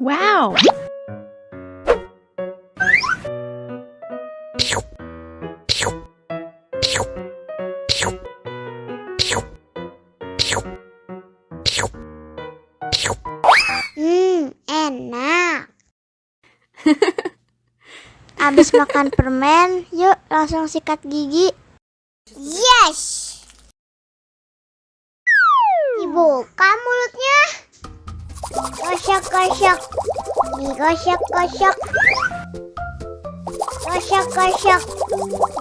Wow! Enak. Abis makan permen, yuk langsung sikat gigi. Yes! Dibuka mulutnya. Gosok-gosok. Digosok-gosok. Gosok-gosok.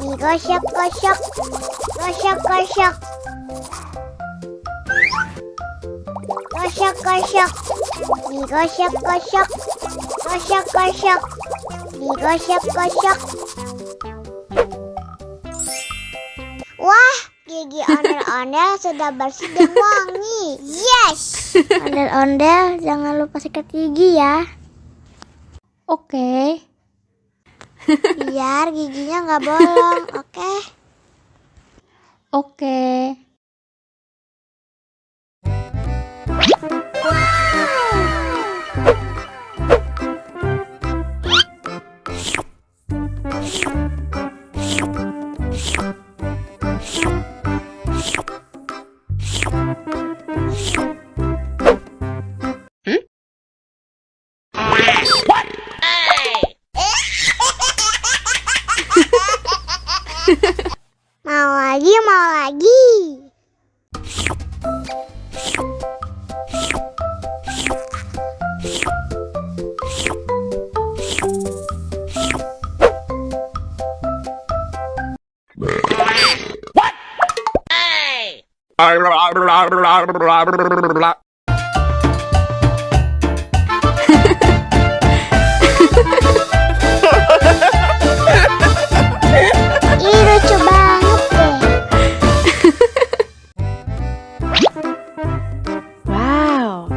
Digosok-gosok. Gosok-gosok. Gosok-gosok. Digosok-gosok. Gosok-gosok. Digosok-gosok. Wah, gigi ondel-ondel sudah bersih dan wangi. Yes! Ondel-ondel, jangan lupa sikat gigi ya. Oke. Biar giginya nggak bolong, oke? Oke. Mau lagi, mau lagi. Ih, lucu banget deh. Wow!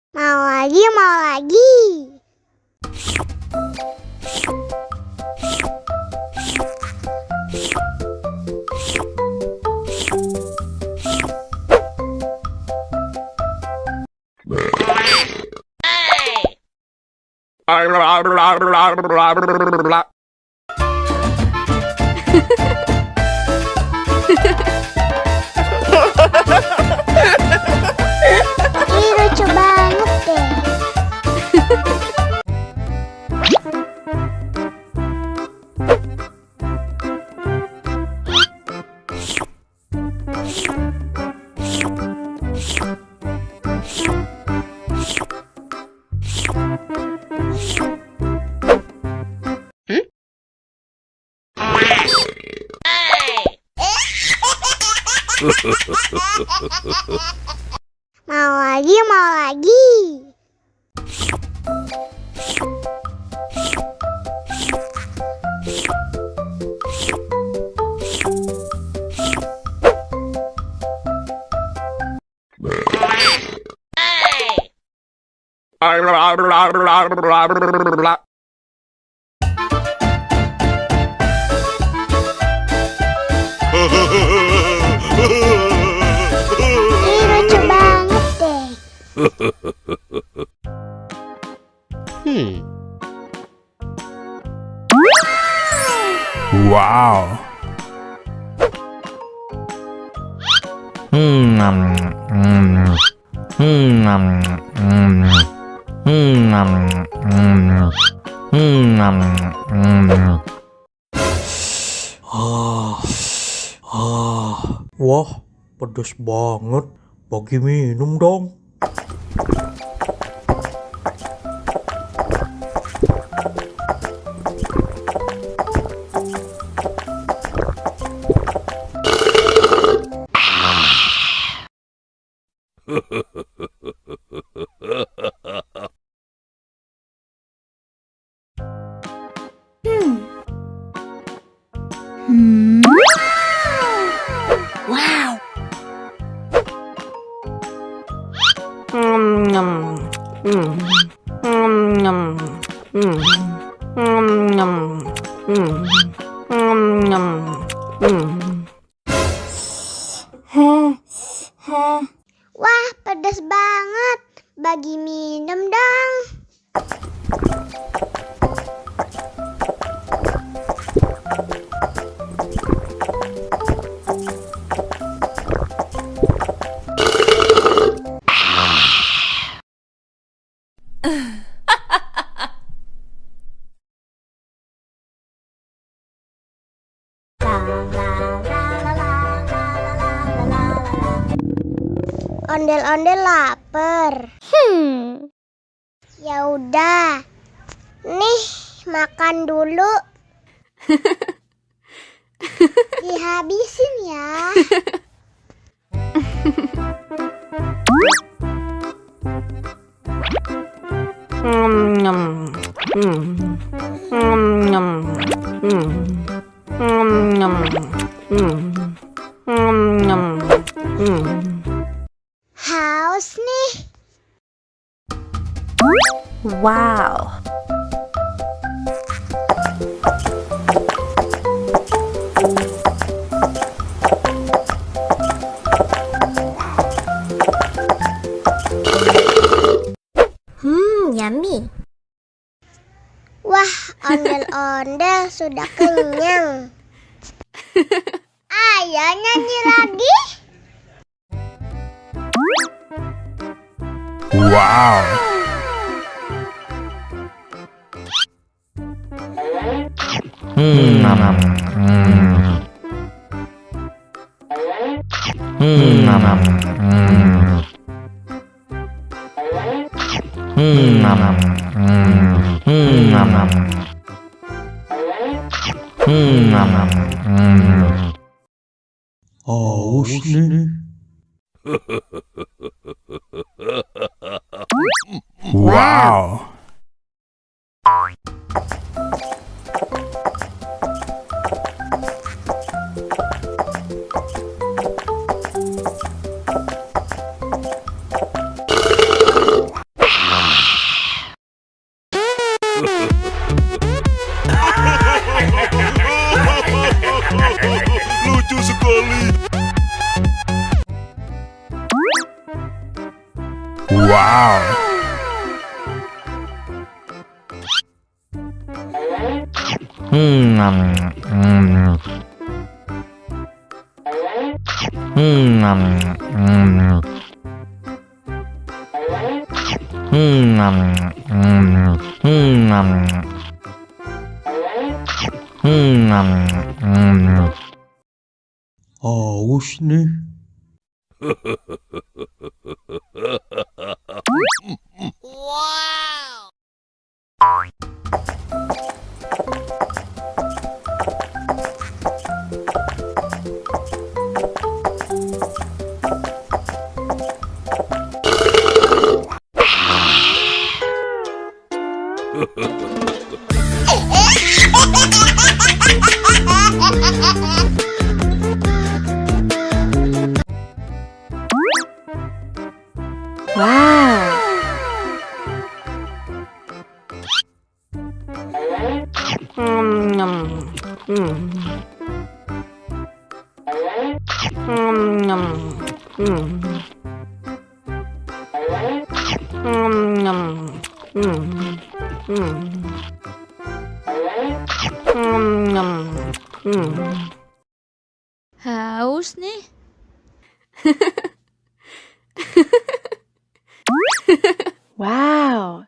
Mau lagi, mau lagi. Ih, lucu banget deh. Mau lagi, mau lagi. Ih, lucu banget deh. Wow. Wah, pedas banget. Bagi minum dong. Wow! Wah, pedas banget. Bagi minum dong. Ondel-ondel lapar. Ya udah. Nih, makan dulu. Dihabisin ya. Haus nih. Wow. Yummy. Wah, ondel-ondel sudah kenyang. Ayo nyanyi lagi. Wow. Haus nih. Wow. Lucu sekali. Wow. Haus nih. Wow. Haus nih. Wow.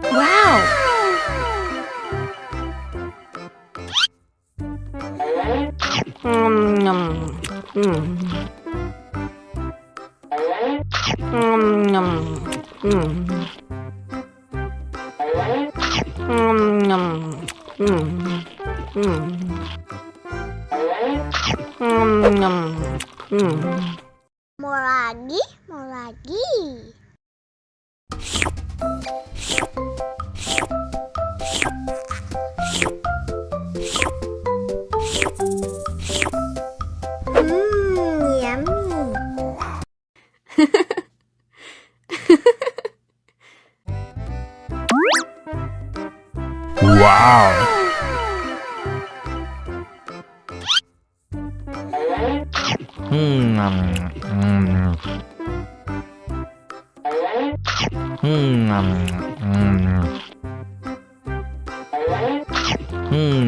Wow. Mau lagi, mau lagi.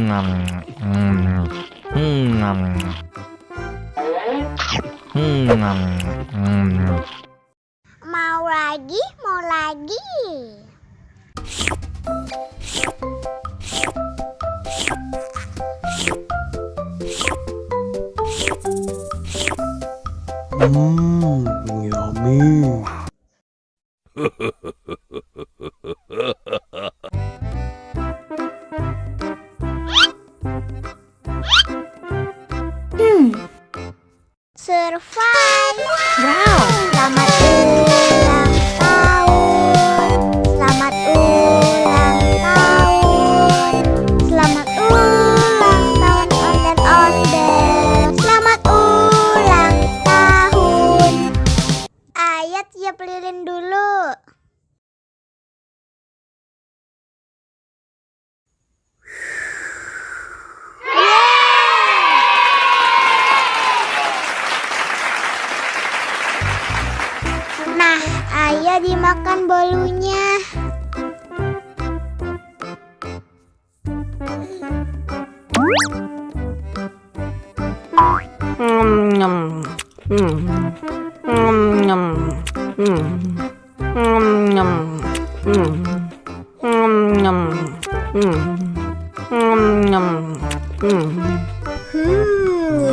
Mau lagi, mau lagi. Yummy. Survive. Wow. Selamat ulang tahun. Selamat ulang tahun. Selamat ulang tahun ondel-ondel. Selamat ulang tahun. Ayat tiup lilin dulu. Nah, ayah dimakan bolunya.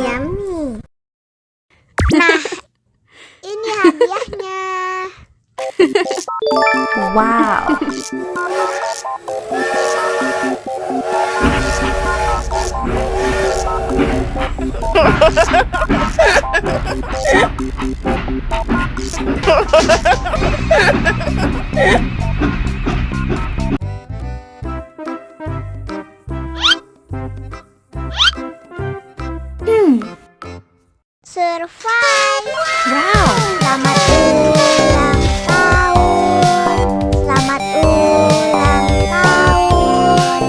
Yummy. Nah, ini hadiahnya. Wow. Survive. Wow. Selamat ulang tahun. Selamat ulang tahun.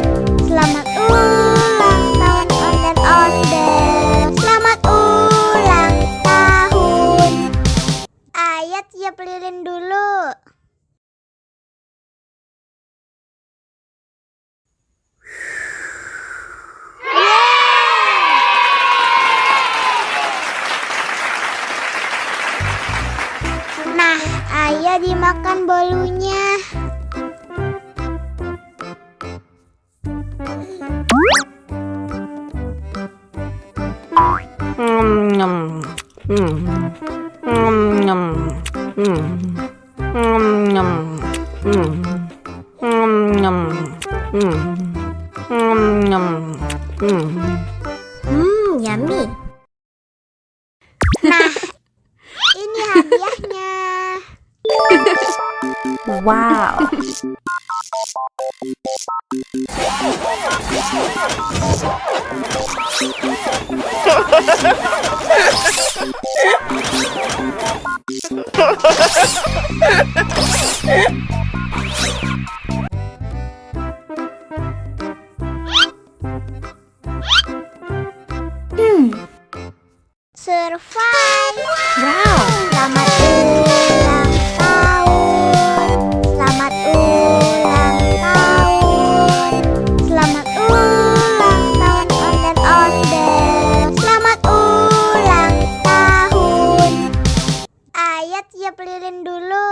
Selamat ulang tahun ondel-ondel. Selamat ulang tahun. Ayat tiup lilin dulu. Nah, ayah dimakan bolunya. Yummy. Nah, ini hadiahnya. Wow. Survive. Wow. Selamat ulang tahun. Selamat ulang tahun. Selamat ulang tahun ondel-ondel. Selamat ulang tahun. Ayat tiup lilin dulu.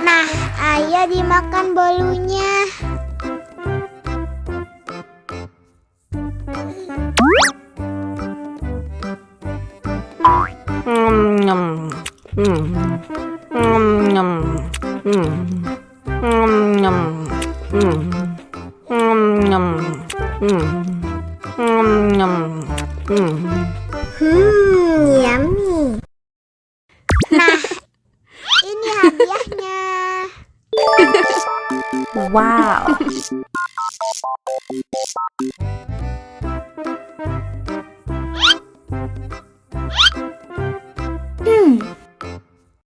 Nah, ayah dimakan bolunya. Yummy. Nah, ini hadiahnya. Wow.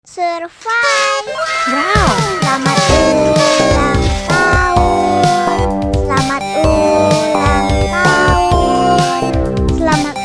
Survive. Wow. Selamat ulang tahun. Selamat ulang tahun. Selamat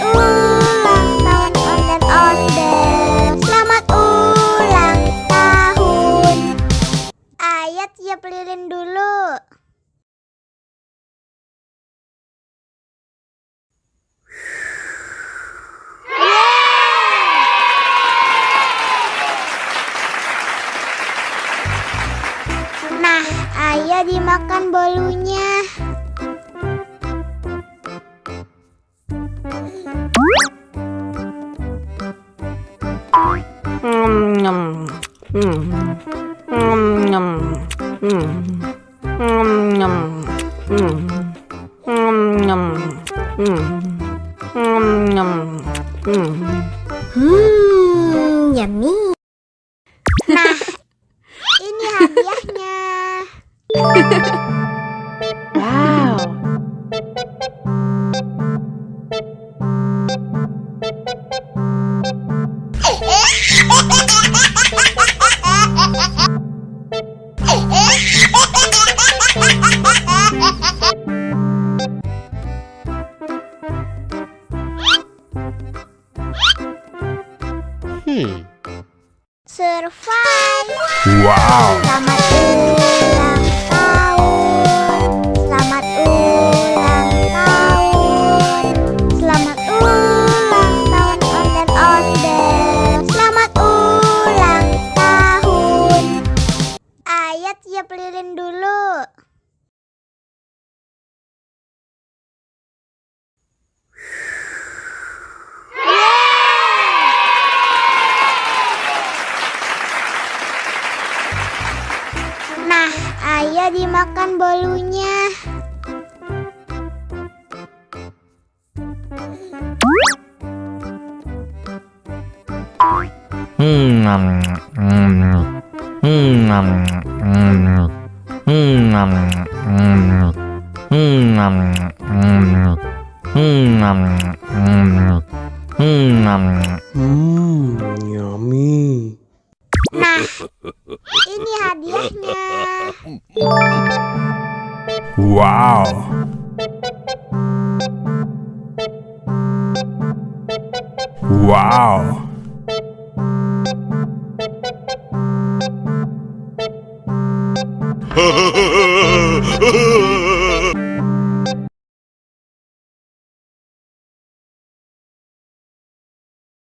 dimakan bolunya. Yummy. Nah, ini hadiahnya. Wow. Survive. Wow. Selamat ulang tahun. Selamat ulang tahun. Selamat ulang tahun ondel-ondel. Selamat ulang tahun. Ayat tiup lilin dulu. Nah, ayo dimakan bolunya. Yummy. Nah, ini hadiahnya. Wow. Wow.